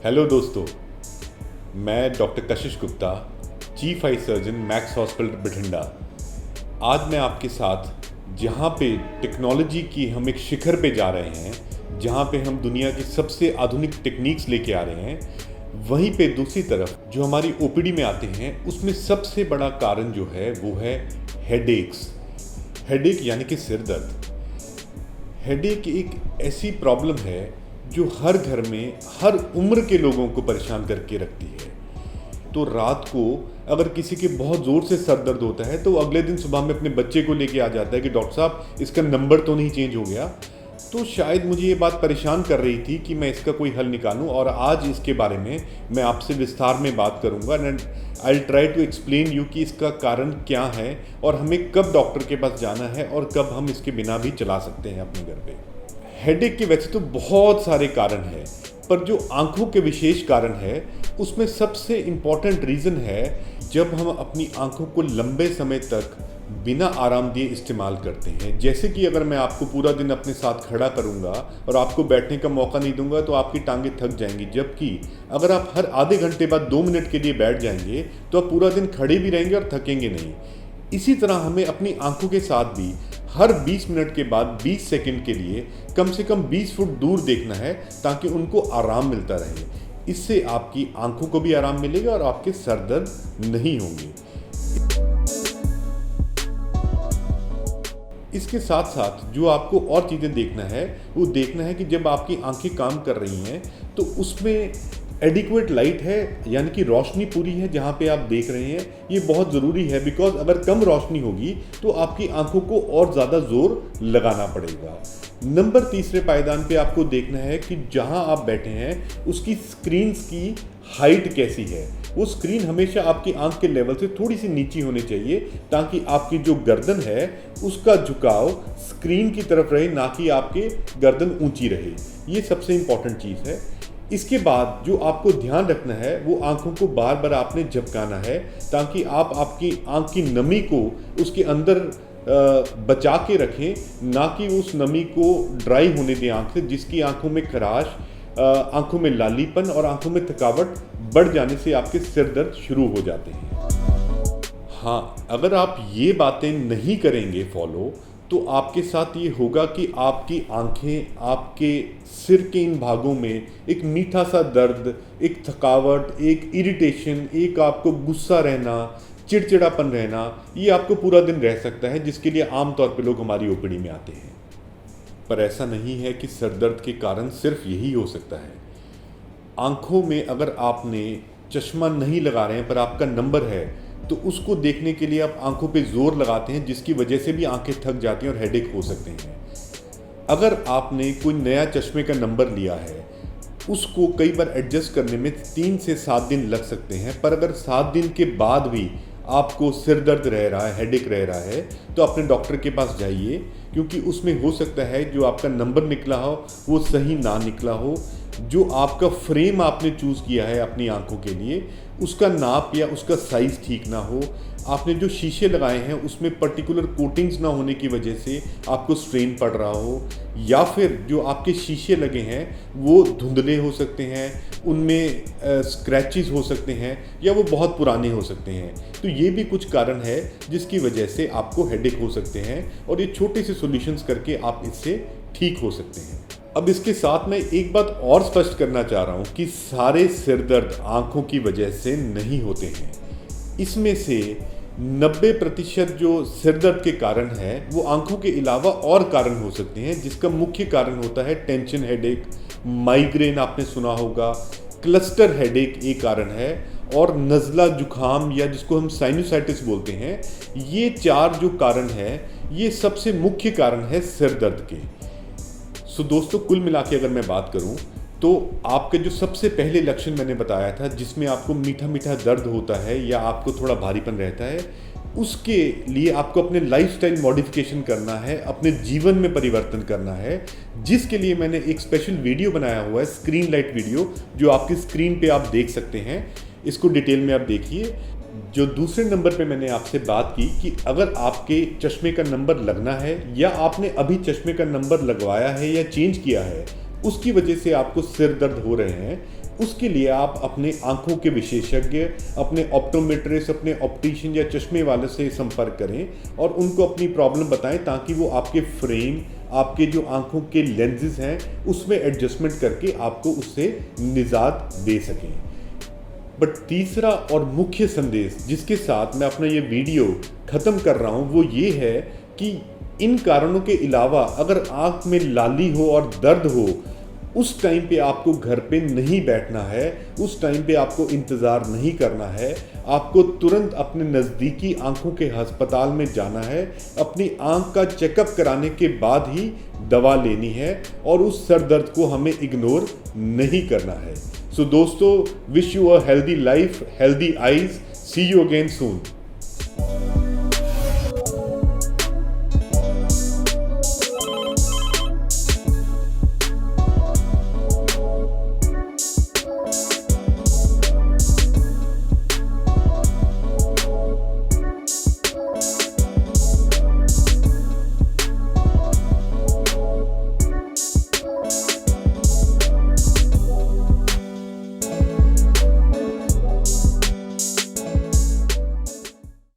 Hello दोस्तों, मैं doctor कशिश Gupta, chief eye surgeon max hospital Bathinda. आज मैं आपके साथ जहाँ पे टेक्नोलॉजी की हम एक शिखर पे जा रहे हैं, जहाँ पे हम दुनिया की सबसे आधुनिक टेक्निक्स लेके आ रहे हैं, वहीं पे दूसरी तरफ जो हमारी ओपीडी में आते हैं उसमें सबसे बड़ा कारण जो है वो है हेडेक्स। हेडेक यानी कि सिर दर्द। हेडेक एक ऐसी प्रॉब्लम है जो हर घर में हर उम्र के लोगों को परेशान करके रखती है। तो रात को अगर किसी के बहुत ज़ोर से सर दर्द होता है तो अगले दिन सुबह में अपने बच्चे को लेके आ जाता है कि डॉक्टर साहब इसका नंबर तो नहीं चेंज हो गया। तो शायद मुझे ये बात परेशान कर रही थी कि मैं इसका कोई हल निकालूं, और आज इसके बारे में मैं आपसे विस्तार में बात करूंगा and I will try to explain you कि इसका कारण क्या है और हमें कब डॉक्टर के पास जाना है और कब हम इसके बिना भी चला सकते हैं अपने घर पे। हेडेक के वैसे तो बहुत सारे कारण हैं, पर जो आंखों के विशेष कारण है उसमें सबसे इम्पॉर्टेंट रीज़न है जब हम अपनी आंखों को लंबे समय तक बिना आराम दिए इस्तेमाल करते हैं। जैसे कि अगर मैं आपको पूरा दिन अपने साथ खड़ा करूंगा और आपको बैठने का मौका नहीं दूंगा तो आपकी टांगें थक जाएंगी, जबकि अगर आप हर आधे घंटे बाद 2 मिनट के लिए बैठ जाएंगे तो आप पूरा दिन खड़े भी रहेंगे और थकेंगे नहीं। इसी तरह हमें अपनी आंखों के साथ भी हर 20 मिनट के बाद 20 सेकंड के लिए कम से कम 20 फुट दूर देखना है ताकि उनको आराम मिलता रहे। इससे आपकी आंखों को भी आराम मिलेगा और आपके सर दर्द नहीं होंगे। इसके साथ साथ जो आपको और चीज़ें देखना है वो देखना है कि जब आपकी आंखें काम कर रही हैं तो उसमें एडिक्वेट लाइट है, यानी कि रोशनी पूरी है जहाँ पे आप देख रहे हैं। ये बहुत ज़रूरी है बिकॉज अगर कम रोशनी होगी तो आपकी आंखों को और ज़्यादा जोर लगाना पड़ेगा। नंबर तीसरे पायदान पे आपको देखना है कि जहाँ आप बैठे हैं उसकी स्क्रीन्स की हाइट कैसी है। वो स्क्रीन हमेशा आपकी आंख के लेवल से थोड़ी सी नीची होनी चाहिए ताकि आपकी जो गर्दन है उसका झुकाव स्क्रीन की तरफ रहे, ना कि आपके गर्दन ऊंची रहे। ये सबसे इम्पॉर्टेंट चीज़ है। इसके बाद जो आपको ध्यान रखना है वो आंखों को बार बार आपने झपकाना है ताकि आप आपकी आंख की नमी को उसके अंदर बचा के रखें, ना कि उस नमी को ड्राई होने दें आंख से, जिसकी आंखों में खराश, आंखों में लालीपन और आंखों में थकावट बढ़ जाने से आपके सिर दर्द शुरू हो जाते हैं। हाँ, अगर आप ये बातें नहीं करेंगे फॉलो तो आपके साथ ये होगा कि आपकी आंखें, आपके सिर के इन भागों में एक मीठा सा दर्द, एक थकावट, एक इरिटेशन, एक आपको गुस्सा रहना, चिड़चिड़ापन रहना, ये आपको पूरा दिन रह सकता है, जिसके लिए आमतौर पे लोग हमारी ओपीडी में आते हैं। पर ऐसा नहीं है कि सर दर्द के कारण सिर्फ यही हो सकता है। आंखों में अगर आपने चश्मा नहीं लगा रहे हैं पर आपका नंबर है तो उसको देखने के लिए आप आंखों पे जोर लगाते हैं, जिसकी वजह से भी आंखें थक जाती हैं और हेडेक हो सकते हैं। अगर आपने कोई नया चश्मे का नंबर लिया है उसको कई बार एडजस्ट करने में 3 से 7 दिन लग सकते हैं, पर अगर 7 दिन के बाद भी आपको सिर दर्द रह रहा है, हेडेक रह रहा है, तो अपने डॉक्टर के पास जाइए, क्योंकि उसमें हो सकता है जो आपका नंबर निकला हो वो सही ना निकला हो। जो आपका फ्रेम आपने चूज़ किया है अपनी आंखों के लिए उसका नाप या उसका साइज़ ठीक ना हो। आपने जो शीशे लगाए हैं उसमें पर्टिकुलर कोटिंग्स ना होने की वजह से आपको स्ट्रेन पड़ रहा हो, या फिर जो आपके शीशे लगे हैं वो धुंधले हो सकते हैं, उनमें स्क्रैचेस हो सकते हैं, या वो बहुत पुराने हो सकते हैं। तो ये भी कुछ कारण है जिसकी वजह से आपको हेडेक हो सकते हैं, और ये छोटे से सॉल्यूशंस करके आप इससे ठीक हो सकते हैं। अब इसके साथ मैं एक बात और स्पष्ट करना चाह रहा हूँ कि सारे सिर दर्द आँखों की वजह से नहीं होते हैं। इसमें से 90% जो सिर दर्द के कारण है वो आंखों के अलावा और कारण हो सकते हैं, जिसका मुख्य कारण होता है टेंशन हेडेक, माइग्रेन आपने सुना होगा, क्लस्टर हेडेक एक कारण है, और नज़ला जुखाम या जिसको हम साइनोसाइटिस बोलते हैं। ये 4 जो कारण है ये सबसे मुख्य कारण है सिर दर्द के। सो दोस्तों, कुल मिला के अगर मैं बात करूं तो आपके जो सबसे पहले लक्षण मैंने बताया था जिसमें आपको मीठा मीठा दर्द होता है या आपको थोड़ा भारीपन रहता है, उसके लिए आपको अपने लाइफस्टाइल मॉडिफिकेशन करना है, अपने जीवन में परिवर्तन करना है, जिसके लिए मैंने एक स्पेशल वीडियो बनाया हुआ है, स्क्रीन लाइट वीडियो, जो आपकी स्क्रीन पे आप देख सकते हैं। इसको डिटेल में आप देखिए। जो दूसरे नंबर पे मैंने आपसे बात की कि अगर आपके चश्मे का नंबर लगना है या आपने अभी चश्मे का नंबर लगवाया है या चेंज किया है, उसकी वजह से आपको सिर दर्द हो रहे हैं, उसके लिए आप अपने आंखों के विशेषज्ञ, अपने ऑप्टोमेट्रिस्ट, अपने ऑप्टिशियन या चश्मे वाले से संपर्क करें और उनको अपनी प्रॉब्लम बताएं, ताकि वो आपके फ्रेम, आपके जो आंखों के लेंसेज हैं उसमें एडजस्टमेंट करके आपको उससे निजात दे सकें। बट तीसरा और मुख्य संदेश जिसके साथ मैं अपना ये वीडियो ख़त्म कर रहा हूँ वो ये है कि इन कारणों के अलावा अगर आँख में लाली हो और दर्द हो, उस टाइम पे आपको घर पे नहीं बैठना है, उस टाइम पे आपको इंतज़ार नहीं करना है। आपको तुरंत अपने नज़दीकी आंखों के अस्पताल में जाना है, अपनी आंख का चेकअप कराने के बाद ही दवा लेनी है और उस सर दर्द को हमें इग्नोर नहीं करना है। सो दोस्तों, wish you a healthy life, healthy eyes. See you again soon.